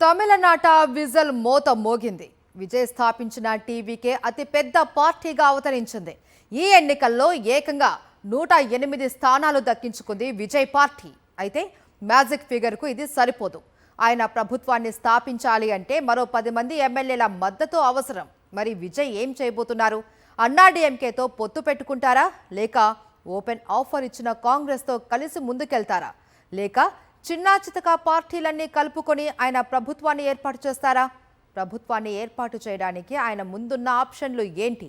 తమిళనాట విజల్ మోత మోగింది. విజయ్ స్థాపించిన టీవీకే అతి పెద్ద పార్టీగా అవతరించింది. ఈ ఎన్నికల్లో ఏకంగా 108 స్థానాలు దక్కించుకుంది విజయ్ పార్టీ. అయితే మ్యాజిక్ ఫిగర్కు ఇది సరిపోదు. ఆయన ప్రభుత్వాన్ని స్థాపించాలి అంటే మరో 10 మంది ఎమ్మెల్యేల మద్దతు అవసరం. మరి విజయ్ ఏం చేయబోతున్నారు? అన్నాడీఎంకేతో పొత్తు పెట్టుకుంటారా, లేక ఓపెన్ ఆఫర్ ఇచ్చిన కాంగ్రెస్తో కలిసి ముందుకెళ్తారా, లేక చిన్నా చితక పార్టీలన్నీ కలుపుకొని ఆయన ప్రభుత్వాన్ని ఏర్పాటు చేస్తారా? ప్రభుత్వాన్ని ఏర్పాటు చేయడానికి ఆయన ముందున్న ఆప్షన్లు ఏంటి?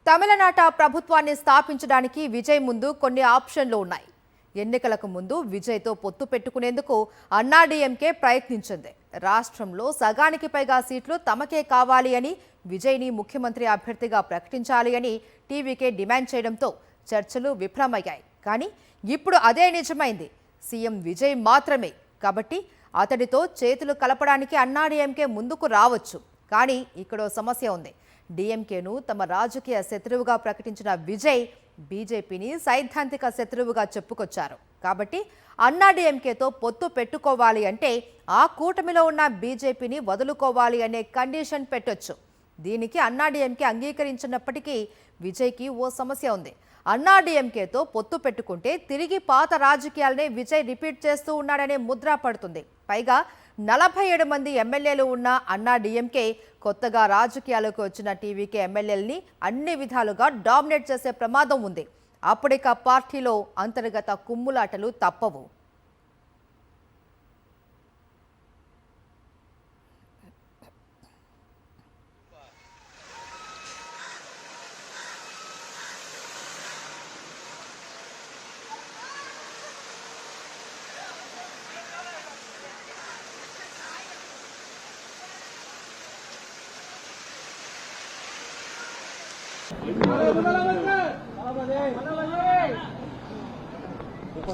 తమిళనాట ప్రభుత్వాన్ని స్థాపించడానికి విజయ్ ముందు కొన్ని ఆప్షన్లు ఉన్నాయి. ఎన్నికలకు ముందు విజయ్తో పొత్తు పెట్టుకునేందుకు అన్నాడీఎంకే ప్రయత్నించింది. రాష్ట్రంలో సగానికి పైగా సీట్లు తమకే కావాలి అని, విజయ్ని ముఖ్యమంత్రి అభ్యర్థిగా ప్రకటించాలి అని టీవీకే డిమాండ్ చేయడంతో చర్చలు విఫలమయ్యాయి. కానీ ఇప్పుడు అదే నిజమైంది. సీఎం విజయ్ మాత్రమే కాబట్టి అతడితో చేతులు కలపడానికి అన్నాడీఎంకే ముందుకు రావచ్చు. కానీ ఇక్కడో సమస్య ఉంది. డీఎంకేను తమ రాజకీయ శత్రువుగా ప్రకటించిన విజయ్ బీజేపీని సైద్ధాంతిక శత్రువుగా చెప్పుకొచ్చారు. కాబట్టి అన్నాడీఎంకేతో పొత్తు పెట్టుకోవాలి అంటే ఆ కూటమిలో ఉన్న బీజేపీని వదులుకోవాలి అనే కండిషన్ పెట్టొచ్చు. దీనికి అన్నాడీఎంకే అంగీకరించినప్పటికీ విజయ్కి ఓ సమస్య ఉంది. అన్నాడీఎంకేతో పొత్తు పెట్టుకుంటే తిరిగి పాత రాజకీయాలనే విజయ్ రిపీట్ చేస్తూ ఉన్నాడనే ముద్ర పడుతుంది. పైగా 47 మంది ఎమ్మెల్యేలు ఉన్న అన్నాడీఎంకే కొత్తగా రాజకీయాలకు వచ్చిన టీవీకే ఎమ్మెల్యేలని అన్ని విధాలుగా డామినేట్ చేసే ప్రమాదం ఉంది. అప్పటిక పార్టీలో అంతర్గత కుమ్ములాటలు తప్పవు.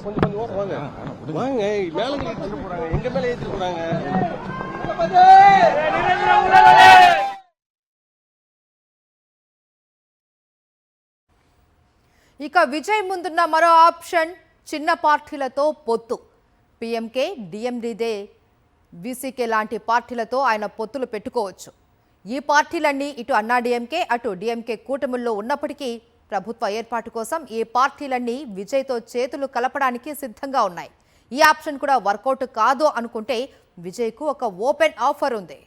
கொஞ்சம் வாங்க வாங்க மேல ஏத்திட்டு போறாங்க. எங்க மேல ஏத்திட்டு போறாங்க? ఇక విజయ్ ముందున్న మరో ఆప్షన్ చిన్న పార్టీలతో పొత్తు. పీఎంకే, డిఎండిదే, వీసీకే లాంటి పార్టీలతో ఆయన పొత్తులు పెట్టుకోవచ్చు. ఈ పార్టీలన్నీ ఇటు అన్నాడీఎంకే అటు డిఎంకే కూటమిల్లో ఉన్నప్పటికీ ప్రభుత్వ ఏర్పాటు కోసం ఈ పార్టీలన్నీ విజయ్తో చేతులు కలపడానికి సిద్ధంగా ఉన్నాయి. ఈ ఆప్షన్ కూడా వర్కౌట్ కాదు అనుకుంటే విజయ్కు ఒక ఓపెన్ ఆఫర్ ఉంది.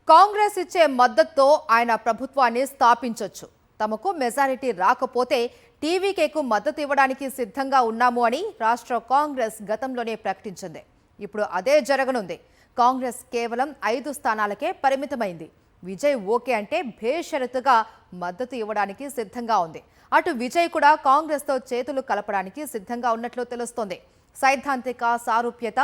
కాంగ్రెస్ ఇచ్చే మద్దతుతో ఆయన ప్రభుత్వాన్ని స్థాపించొచ్చు. తమకు మెజారిటీ రాకపోతే టీవీకేకు మద్దతు ఇవ్వడానికి సిద్ధంగా ఉన్నాము అని రాష్ట్ర కాంగ్రెస్ గతంలోనే ప్రకటించింది. ఇప్పుడు అదే జరగనుంది. కాంగ్రెస్ కేవలం 5 స్థానాలకే పరిమితమైంది. విజయ్ ఓకే అంటే బేషరతుగా మద్దతు ఇవ్వడానికి సిద్ధంగా ఉంది. అటు విజయ్ కూడా కాంగ్రెస్తో చేతులు కలపడానికి సిద్ధంగా ఉన్నట్లు తెలుస్తోంది. సైద్ధాంతిక సారూప్యత,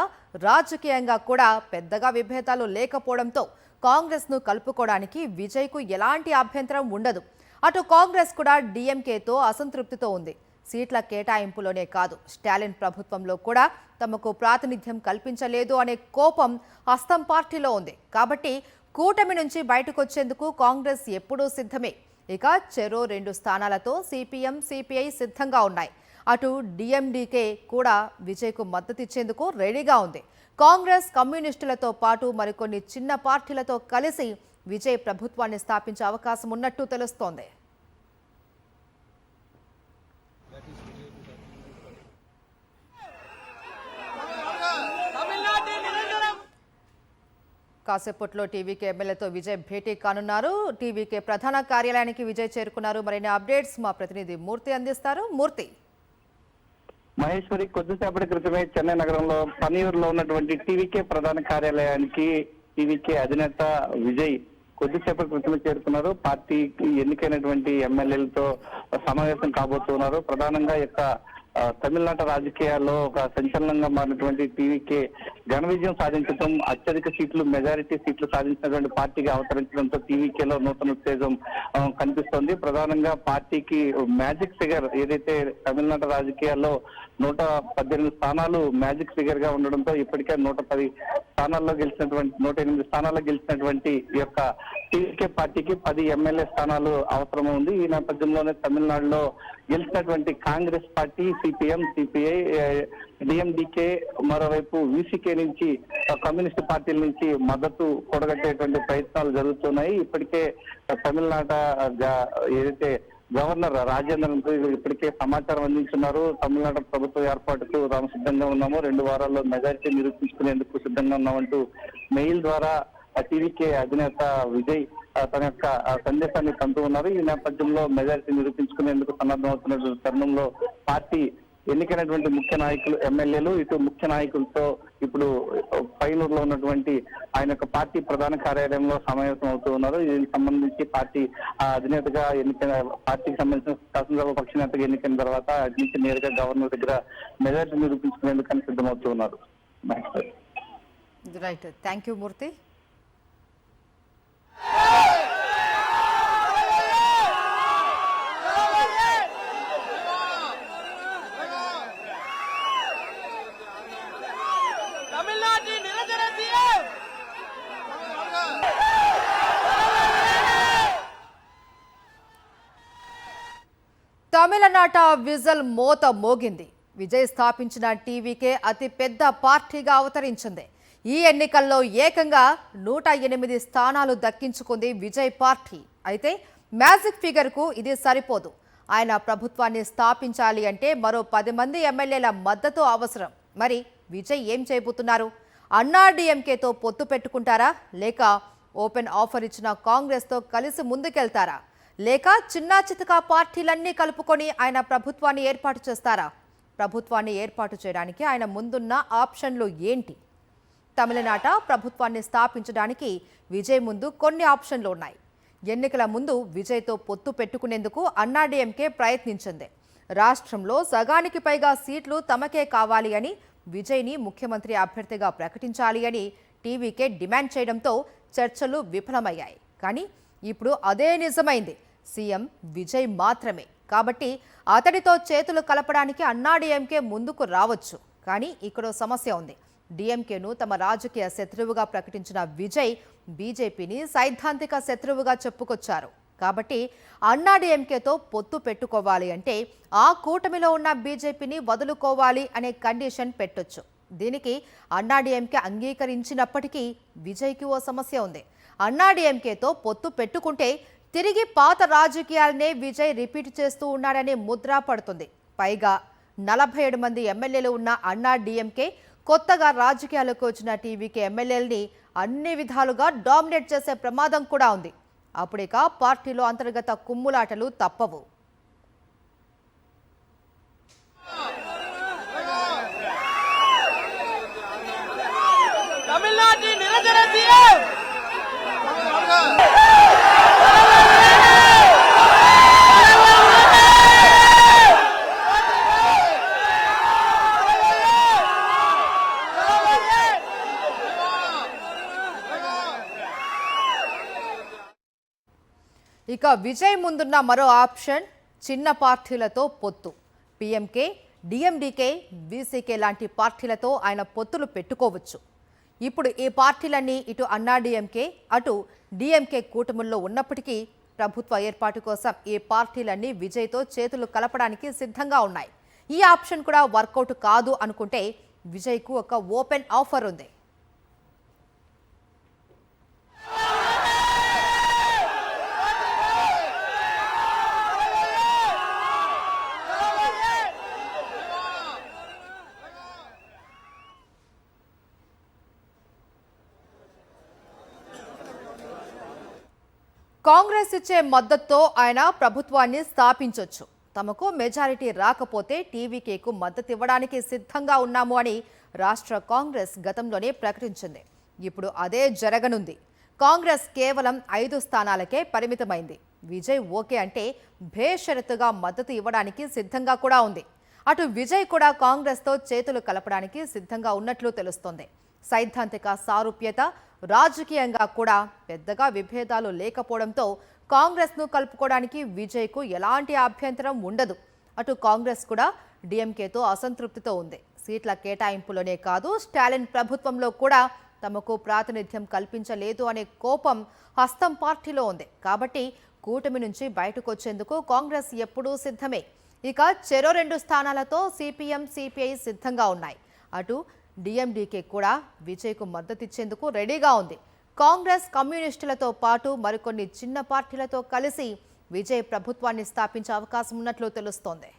రాజకీయంగా కూడా పెద్దగా విభేదాలు లేకపోవడంతో కాంగ్రెస్ను కలుపుకోవడానికి విజయ్కు ఎలాంటి అభ్యంతరం ఉండదు. అటు కాంగ్రెస్ కూడా డీఎంకేతో అసంతృప్తితో ఉంది. సీట్ల కేటాయింపులోనే కాదు, స్టాలిన్ ప్రభుత్వంలో కూడా తమకు ప్రాతినిధ్యం కల్పించలేదు అనే కోపం హస్తం పార్టీలో ఉంది. కాబట్టి కూటమి నుంచి బయటకొచ్చేందుకు కాంగ్రెస్ ఎప్పుడూ సిద్ధమే. ఇక చెరో 2 స్థానాలతో సిపిఎం, సిపిఐ సిద్ధంగా ఉన్నాయి. అటు డిఎండికే కూడా విజయ్కు మద్దతిచ్చేందుకు రెడీగా ఉంది. కాంగ్రెస్, కమ్యూనిస్టులతో పాటు మరికొన్ని చిన్న పార్టీలతో కలిసి విజయ్ ప్రభుత్వాన్ని స్థాపించే అవకాశం ఉన్నట్టు తెలుస్తోంది. కాసేపట్లో టీవీకే ఎమ్మెల్యేతో విజయ్ భేటీ కానున్నారు. టీవీకే ప్రధాన కార్యాలయానికి విజయ్ చేరుకున్నారు. మరిన్ని అప్డేట్స్ మా ప్రతినిధి మూర్తి అందిస్తారు. మూర్తి. మహేశ్వరి, కొద్దిసేపటి క్రితమే చెన్నై నగరంలో పనీరులో ఉన్నటువంటి టీవీకే ప్రధాన కార్యాలయానికి టీవీకే అధినేత విజయ్ కొద్దిసేపటి క్రితమే చేరుకున్నారు. పార్టీకి ఎన్నికైనటువంటి ఎమ్మెల్యేలతో సమావేశం కాబోతున్నారు. ప్రధానంగా యొక్క తమిళనాడు రాజకీయాల్లో ఒక సంచలనంగా మారినటువంటి టీవీకే ఘన విజయం సాధించడం, అత్యధిక సీట్లు మెజారిటీ సీట్లు సాధించినటువంటి పార్టీగా అవతరించడంతో టీవీకేలో నూతన ఉత్తేజం కనిపిస్తోంది. ప్రధానంగా పార్టీకి మ్యాజిక్ ఫిగర్ ఏదైతే తమిళనాడు రాజకీయాల్లో 118 స్థానాలు మ్యాజిక్ ఫిగర్ గా ఉండడంతో ఇప్పటికే 108 స్థానాల్లో గెలిచినటువంటి ఈ యొక్క టీవీకే పార్టీకి 10 ఎమ్మెల్యే స్థానాలు అవసరం ఉంది. ఈ నేపథ్యంలోనే తమిళనాడులో గెలిచినటువంటి Congress party, CPM, CPI, DMDK, మరోవైపు విసికే నుంచి కమ్యూనిస్ట్ పార్టీల నుంచి మద్దతు కూడగట్టేటువంటి ప్రయత్నాలు జరుగుతున్నాయి. ఇప్పటికే తమిళనాడు ఏదైతే గవర్నర్ రాజేంద్రన్ ఇప్పటికే సమాచారం అందించున్నారు. తమిళనాడు ప్రభుత్వ ఏర్పాటుకు తాము సిద్ధంగా ఉన్నాము, 2 వారాల్లో మెజారిటీ నిరూపించుకునేందుకు సిద్ధంగా ఉన్నామంటూ మెయిల్ ద్వారా టీవీకే అధినేత విజయ్ తన యొక్క సందేశాన్ని పంపుతూ ఉన్నారు. ఈ నేపథ్యంలో మెజారిటీ నిరూపించుకునేందుకు సన్నద్ధమవుతున్న తరుణంలో పార్టీ ఎన్నికైనటువంటి ముఖ్య నాయకులు, ఎమ్మెల్యేలు, ఇటు ముఖ్య నాయకులతో ఇప్పుడు పైనూరులో ఉన్నటువంటి ఆయన యొక్క పార్టీ ప్రధాన కార్యాలయంలో సమావేశం అవుతూ ఉన్నారు. దీనికి సంబంధించి పార్టీ అధినేతగా ఎన్నికైన, పార్టీకి సంబంధించిన శాసనసభ పక్ష నేతగా ఎన్నికైన తర్వాత అటు నుంచి నేరుగా గవర్నర్ దగ్గర మెజారిటీ నిరూపించుకునేందుకు సిద్ధమవుతూ ఉన్నారు. Right, thank you Murthy. తమిళనాట విజల్ మోత మోగింది. విజయ్ స్థాపించిన టీవీకే అతి పెద్ద పార్టీగా అవతరించింది. ఈ ఎన్నికల్లో ఏకంగా 108 స్థానాలు దక్కించుకుంది విజయ్ పార్టీ. అయితే మ్యాజిక్ ఫిగర్కు ఇది సరిపోదు. ఆయన ప్రభుత్వాన్ని స్థాపించాలి అంటే మరో 10 మంది ఎమ్మెల్యేల మద్దతు అవసరం. మరి విజయ్ ఏం చేయబోతున్నారు? అన్నాడీఎంకేతో పొత్తు పెట్టుకుంటారా, లేక ఓపెన్ ఆఫర్ ఇచ్చిన కాంగ్రెస్తో కలిసి ముందుకెళ్తారా, లేక చిన్నా చితకా పార్టీలన్నీ కలుపుకొని ఆయన ప్రభుత్వాన్ని ఏర్పాటు చేస్తారా? ప్రభుత్వాన్ని ఏర్పాటు చేయడానికి ఆయన ముందున్న ఆప్షన్లు ఏంటి? తమిళనాట ప్రభుత్వాన్ని స్థాపించడానికి విజయ్ ముందు కొన్ని ఆప్షన్లు ఉన్నాయి. ఎన్నికల ముందు విజయ్తో పొత్తు పెట్టుకునేందుకు అన్నాడీఎంకే ప్రయత్నించింది. రాష్ట్రంలో సగానికి పైగా సీట్లు తమకే కావాలి అని, విజయ్ని ముఖ్యమంత్రి అభ్యర్థిగా ప్రకటించాలి అని టీవీకే డిమాండ్ చేయడంతో చర్చలు విఫలమయ్యాయి. కానీ ఇప్పుడు అదే నిజమైంది. సీఎం విజయ్ మాత్రమే కాబట్టి అతడితో చేతులు కలపడానికి అన్నాడీఎంకే ముందుకు రావచ్చు. కానీ ఇక్కడ సమస్య ఉంది. డీఎంకేను తమ రాజకీయ శత్రువుగా ప్రకటించిన విజయ్ బీజేపీని సైద్ధాంతిక శత్రువుగా చెప్పుకొచ్చారు. కాబట్టి అన్నాడీఎంకేతో పొత్తు పెట్టుకోవాలి అంటే ఆ కూటమిలో ఉన్న బీజేపీని వదులుకోవాలి అనే కండిషన్ పెట్టొచ్చు. దీనికి అన్నాడీఎంకే అంగీకరించినప్పటికీ విజయ్కి ఓ సమస్య ఉంది. అన్నాడీఎంకేతో పొత్తు పెట్టుకుంటే తిరిగి పాత రాజకీయాలనే విజయ్ రిపీట్ చేస్తూ ఉన్నాడనే ముద్ర పడుతుంది. పైగా 47 మంది ఎమ్మెల్యేలు ఉన్న అన్నాడీఎంకే కొత్తగా రాజకీయాలకు వచ్చిన టీవీకే ఎమ్మెల్యేలని అన్ని విధాలుగా డామినేట్ చేసే ప్రమాదం కూడా ఉంది. అప్పుడిక పార్టీలో అంతర్గత కుమ్ములాటలు తప్పవు. ఇక విజయ్ ముందున్న మరో ఆప్షన్ చిన్న పార్టీలతో పొత్తు. పీఎంకే, డిఎండికే, బీసీకే లాంటి పార్టీలతో ఆయన పొత్తులు పెట్టుకోవచ్చు. ఇప్పుడు ఈ పార్టీలన్నీ ఇటు అన్నాడీఎంకే, అటు డిఎంకే కూటముల్లో ఉన్నప్పటికీ ప్రభుత్వ ఏర్పాటు కోసం ఈ పార్టీలన్నీ విజయ్తో చేతులు కలపడానికి సిద్ధంగా ఉన్నాయి. ఈ ఆప్షన్ కూడా వర్కౌట్ కాదు అనుకుంటే విజయ్కు ఒక ఓపెన్ ఆఫర్ ఉంది. కాంగ్రెస్ ఇచ్చే మద్దతుతో ఆయన ప్రభుత్వాన్ని స్థాపించొచ్చు. తమకు మెజారిటీ రాకపోతే టీవీకేకు మద్దతు ఇవ్వడానికి సిద్ధంగా ఉన్నాము అని రాష్ట్ర కాంగ్రెస్ గతంలోనే ప్రకటించింది. ఇప్పుడు అదే జరగనుంది. కాంగ్రెస్ కేవలం 5 స్థానాలకే పరిమితమైంది. విజయ్ ఓకే అంటే బేషరతుగా మద్దతు ఇవ్వడానికి సిద్ధంగా కూడా ఉంది. అటు విజయ్ కూడా కాంగ్రెస్తో చేతులు కలపడానికి సిద్ధంగా ఉన్నట్లు తెలుస్తోంది. సైద్ధాంతిక సారూప్యత, రాజకీయంగా కూడా పెద్దగా విభేదాలు లేకపోవడంతో కాంగ్రెస్ను కలుపుకోవడానికి విజయ్కు ఎలాంటి అభ్యంతరం ఉండదు. అటు కాంగ్రెస్ కూడా డీఎంకేతో అసంతృప్తితో ఉంది. సీట్ల కేటాయింపులోనే కాదు, స్టాలిన్ ప్రభుత్వంలో కూడా తమకు ప్రాతినిధ్యం కల్పించలేదు అనే కోపం హస్తం పార్టీలో ఉంది. కాబట్టి కూటమి నుంచి బయటకు వచ్చేందుకు కాంగ్రెస్ ఎప్పుడూ సిద్ధమే. ఇక చెరో 2 స్థానాలతో సిపిఎం, సిపిఐ సిద్ధంగా ఉన్నాయి. అటు డిఎండికే కూడా విజయ్కు మద్దతిచ్చేందుకు రెడీగా ఉంది. కాంగ్రెస్, కమ్యూనిస్టులతో పాటు మరికొన్ని చిన్న పార్టీలతో కలిసి విజయ్ ప్రభుత్వాన్ని స్థాపించే అవకాశం ఉన్నట్లు తెలుస్తోంది.